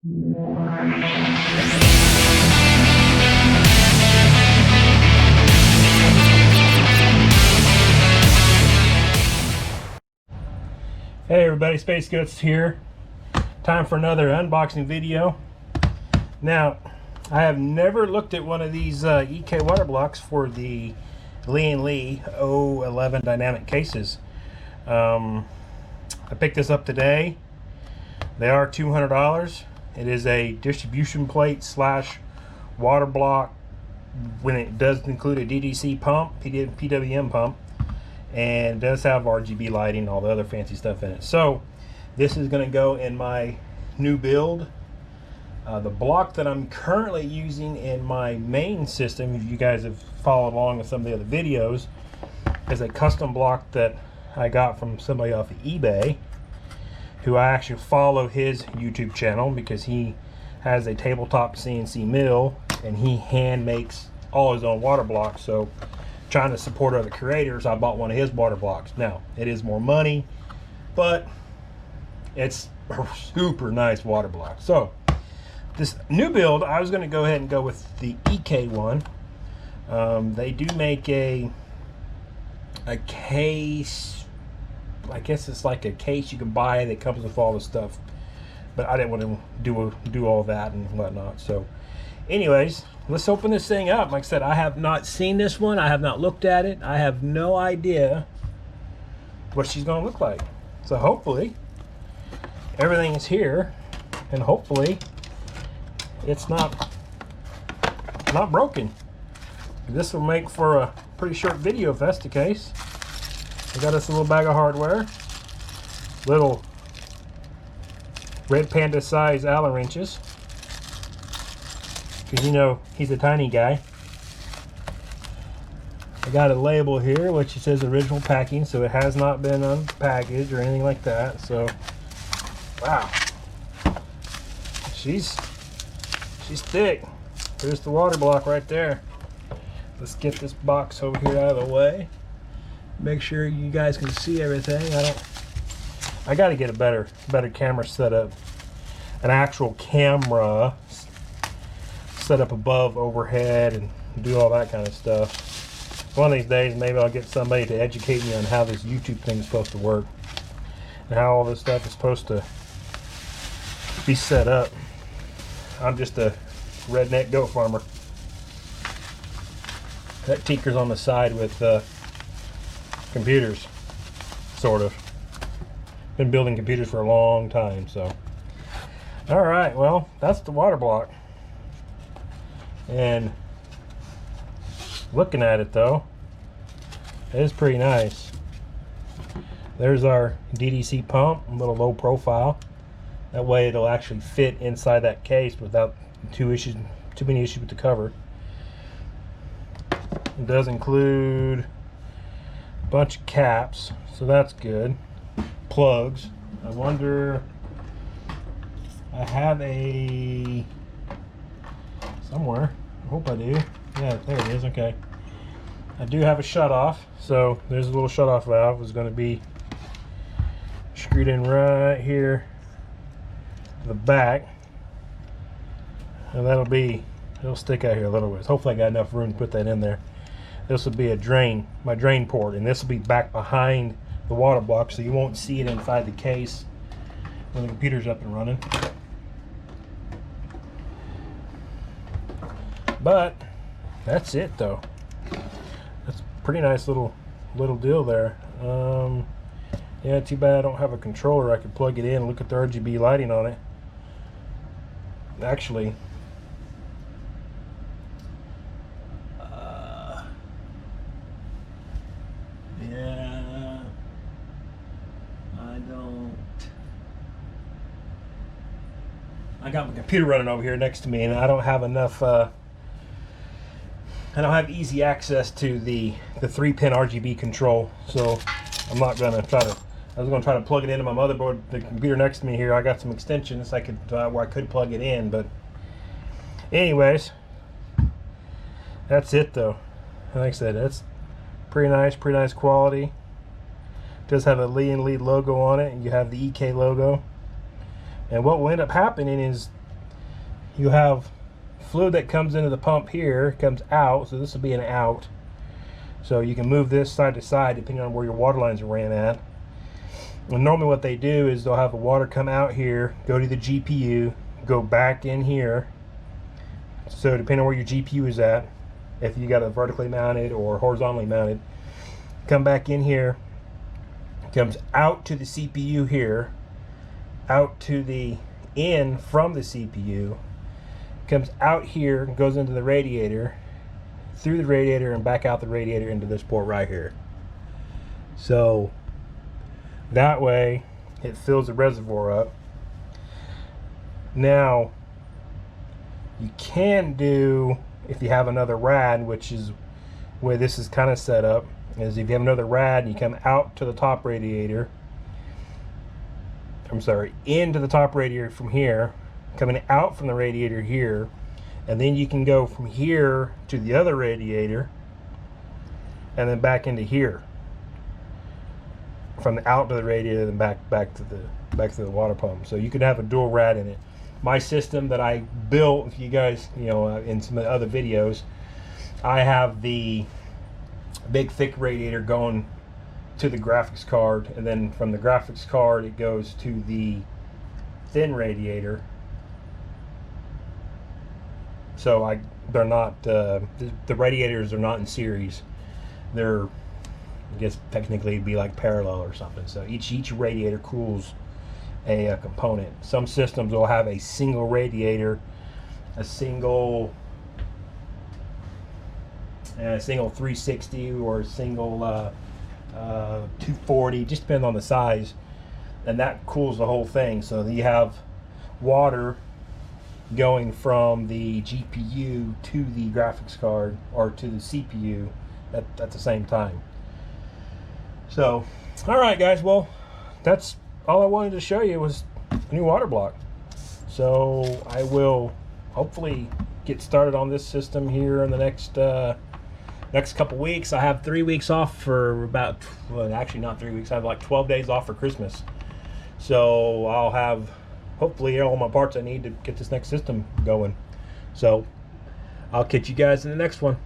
Hey everybody, Space Guts here. Time for another unboxing video. Now, I have never looked at one of these EK water blocks for the Lian PC-O11 dynamic cases. I picked this up today. They are $200. It is a distribution plate slash water block when it does include a DDC pump, PWM pump. And it does have RGB lighting, all the other fancy stuff in it. So this is going to go in my new build. The block that I'm currently using in my main system, if you guys have followed along with some of the other videos, is a custom block that I got from somebody off of eBay, who I actually follow his YouTube channel because he has a tabletop CNC mill and he hand makes all his own water blocks. So trying to support other creators, I bought one of his water blocks. Now, it is more money, but it's a super nice water block. So this new build, I was going to go ahead and go with the EK one. They do make a case. I guess it's like a case you can buy that comes with all the stuff, but I didn't want to do all that and whatnot. So anyways, let's open this thing up. Like I said, I have not seen this one. I have not looked at it. I have no idea what she's going to look like. So hopefully everything is here, and hopefully it's not broken. This will make for a pretty short video if that's the case. I got us a little bag of hardware, little red panda size Allen wrenches, because you know he's a tiny guy. I got a label here which it says original packing, so it has not been unpackaged or anything like that. So wow, she's thick. There's the water block right there. Let's get this box over here out of the way, make sure you guys can see everything. I got to get a better camera set up, an actual camera set up above overhead and do all that kind of stuff. One of these days maybe I'll get somebody to educate me on how this YouTube thing is supposed to work and how all this stuff is supposed to be set up. I'm just a redneck goat farmer. That tinker's on the side with computers, sort of. Been building computers for a long time, so. All right, well, that's the water block. And looking at it though, it is pretty nice. There's our DDC pump, a little low profile. That way it'll actually fit inside that case without too many issues with the cover. It does include a bunch of caps, so that's good. Plugs. I wonder, I have a somewhere. I hope I do. Yeah, there it is. Okay. I do have a shutoff, so there's a little shutoff valve. It's going to be screwed in right here to the back, and it'll stick out here a little bit. Hopefully I got enough room to put that in there. This will be a drain, my drain port, and this will be back behind the water block, so you won't see it inside the case when the computer's up and running. But that's it though. That's a pretty nice little deal there. Yeah, too bad I don't have a controller I could plug it in and look at the RGB lighting on it. Actually, yeah, I got my computer running over here next to me, and I don't have enough I don't have easy access to the 3-pin RGB control, so I'm not gonna try to. I was gonna try to plug it into my motherboard, the computer next to me here. I got some extensions I could where I could plug it in, but anyways, that's it though. Like I said, that's pretty nice quality. It does have a Lian logo on it, and you have the EK logo. And what will end up happening is you have fluid that comes into the pump here, comes out, so this will be an out. So you can move this side to side depending on where your water lines are ran at. And normally what they do is they'll have the water come out here, go to the GPU, go back in here. So depending on where your GPU is at, if you got it vertically mounted or horizontally mounted, come back in here, comes out to the CPU here, out to the in from the CPU, comes out here, goes into the radiator, through the radiator and back out the radiator into this port right here. So that way it fills the reservoir up. Now you can do, if you have another rad, which is where this is kind of set up, is if you have another rad and you come out to the top radiator, I'm sorry, into the top radiator from here, coming out from the radiator here, and then you can go from here to the other radiator and then back into here, from the out to the radiator and back to the water pump. So you could have a dual rad in it. My system that I built, if you guys, in some other videos, I have the big thick radiator going to the graphics card, and then from the graphics card it goes to the thin radiator. So they're not the radiators are not in series. They're, I guess technically it'd be like parallel or something. So each radiator cools a component. Some systems will have a single radiator, a single 360 or a single 240, just depends on the size, and that cools the whole thing. So you have water going from the GPU to the graphics card or to the CPU at the same time. So, all right guys, well, that's all I wanted to show you was a new water block. So I will hopefully get started on this system here in the next couple weeks. I have 3 weeks off for about, well, actually not 3 weeks, I have like 12 days off for Christmas. So I'll have hopefully all my parts I need to get this next system going. So I'll catch you guys in the next one.